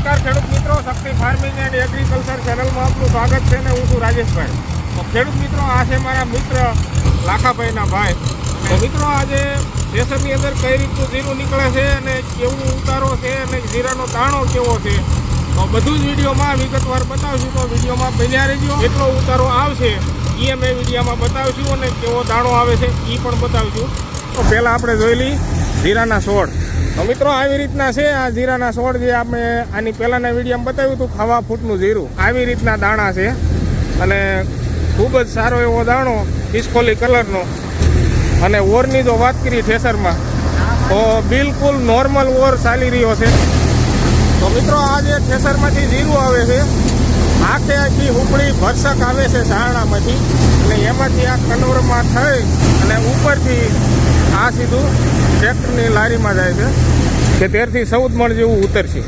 નમસ્કાર ખેડૂત મિત્રો, શક્તિ ફાર્મિંગ એન્ડ એગ્રીકલ્ચર ચેનલમાં આપનું સ્વાગત છે ને હું છું રાજેશભાઈ. તો ખેડૂત મિત્રો, આ છે મારા મિત્ર લાખાભાઈના ભાઈ. તો મિત્રો, આજે થ્રેસરની અંદર કઈ રીતનું જીરું નીકળે છે અને કેવું ઉતારો છે અને જીરાનો દાણો કેવો છે, તો બધું જ વિડીયોમાં વિગતવાર બતાવશું. તો વિડીયોમાં બન્યા રહેજો. કેટલો ઉતારો આવશે એ અમે વિડીયોમાં બતાવશું અને કેવો દાણો આવે છે એ પણ બતાવશું. તો પહેલાં આપણે જોઈ લઈએ જીરાના છોડ. તો મિત્રો, આવી રીતના છે આ જીરાના છોડ, જે આપણે આની પહેલાંના વિડીયોમાં બતાવ્યું હતું, ખાવા ફૂટનું જીરું. આવી રીતના દાણા છે અને ખૂબ જ સારો એવો દાણો, ખિસકોલી કલરનો. અને ઓરની જો વાત કરીએ થ્રેસરમાં, તો બિલકુલ નોર્મલ ઓર ચાલી રહ્યો છે. તો મિત્રો, આ જે થ્રેસરમાંથી જીરું આવે છે, આખે આખી હુપડી ભરસક આવે છે સારણામાંથી, અને એમાંથી આ કન્વરમાં થઈ અને ઉપરથી આ સીધું ટ્રેક્ટરની લારીમાં જાય છે કે 13 થી 14 મણ જેવું ઉતરશે.